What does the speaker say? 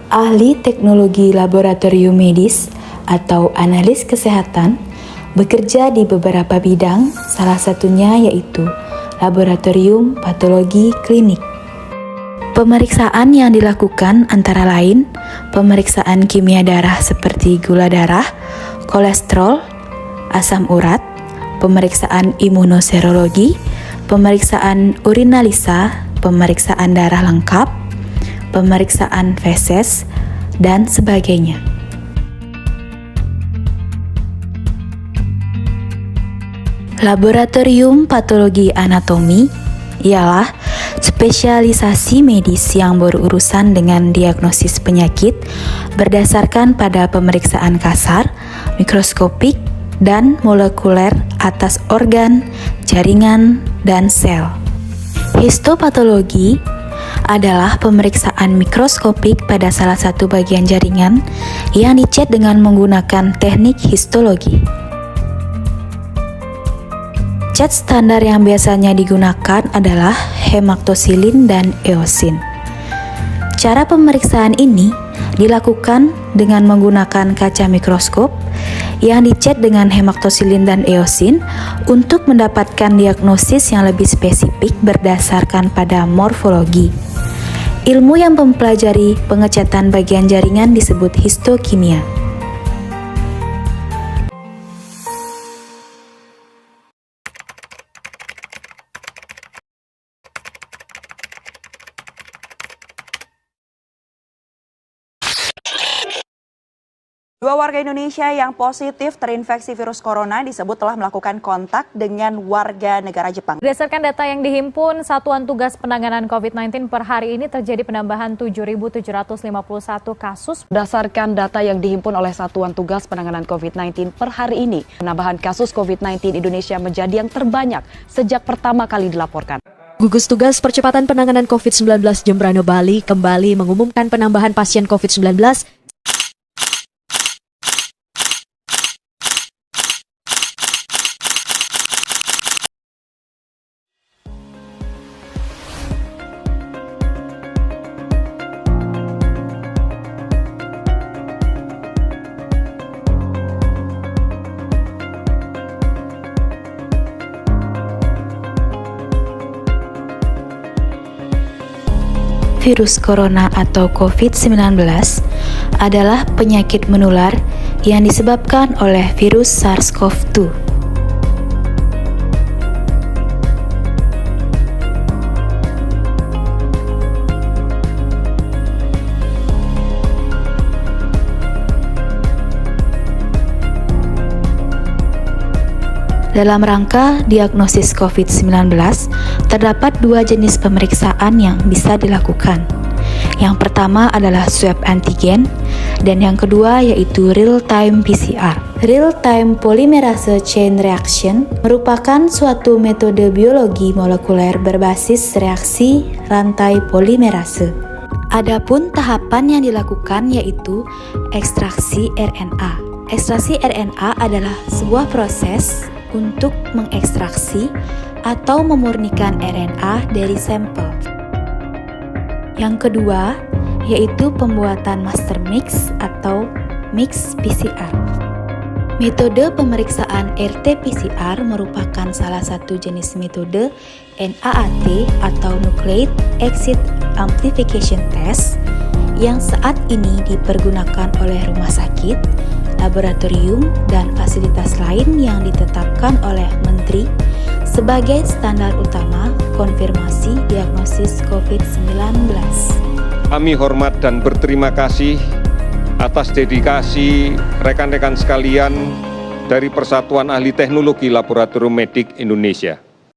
ahli teknologi laboratorium medis atau analis kesehatan, bekerja di beberapa bidang, salah satunya yaitu laboratorium patologi klinik. Pemeriksaan yang dilakukan antara lain pemeriksaan kimia darah seperti gula darah, kolesterol, asam urat, pemeriksaan imunoserologi, pemeriksaan urinalisa, pemeriksaan darah lengkap, pemeriksaan feses, dan sebagainya. Laboratorium patologi anatomi ialah spesialisasi medis yang berurusan dengan diagnosis penyakit berdasarkan pada pemeriksaan kasar, mikroskopik, dan molekuler atas organ, jaringan, dan sel. Histopatologi adalah pemeriksaan mikroskopik pada salah satu bagian jaringan yang dicet dengan menggunakan teknik histologi. Cat standar yang biasanya digunakan adalah hematosilin dan eosin. Cara pemeriksaan ini dilakukan dengan menggunakan kaca mikroskop yang dicet dengan hematosilin dan eosin untuk mendapatkan diagnosis yang lebih spesifik berdasarkan pada morfologi. Ilmu yang mempelajari pengecatan bagian jaringan disebut histokimia. Dua warga Indonesia yang positif terinfeksi virus corona disebut telah melakukan kontak dengan warga negara Jepang. Berdasarkan data yang dihimpun Satuan Tugas Penanganan COVID-19 per hari ini terjadi penambahan 7.751 kasus. Berdasarkan data yang dihimpun oleh Satuan Tugas Penanganan COVID-19 per hari ini, penambahan kasus COVID-19 Indonesia menjadi yang terbanyak sejak pertama kali dilaporkan. Gugus Tugas Percepatan Penanganan COVID-19 Jembrana Bali kembali mengumumkan penambahan pasien COVID-19 Virus corona atau COVID-19 adalah penyakit menular yang disebabkan oleh virus SARS-CoV-2. Dalam rangka diagnosis COVID-19, terdapat dua jenis pemeriksaan yang bisa dilakukan. Yang pertama adalah swab antigen, dan yang kedua yaitu real-time PCR. Real-time polymerase chain reaction merupakan suatu metode biologi molekuler berbasis reaksi rantai polimerase. Adapun tahapan yang dilakukan yaitu ekstraksi RNA. Ekstraksi RNA adalah sebuah proses untuk mengekstraksi atau memurnikan RNA dari sampel. Yang kedua, yaitu pembuatan master mix atau mix PCR. Metode pemeriksaan RT-PCR merupakan salah satu jenis metode NAAT atau Nucleic Acid Amplification Test yang saat ini dipergunakan oleh rumah sakit, laboratorium, dan fasilitas lain yang ditetapkan oleh Menteri sebagai standar utama konfirmasi diagnosis COVID-19. Kami hormat dan berterima kasih atas dedikasi rekan-rekan sekalian dari Persatuan Ahli Teknologi Laboratorium Medik Indonesia.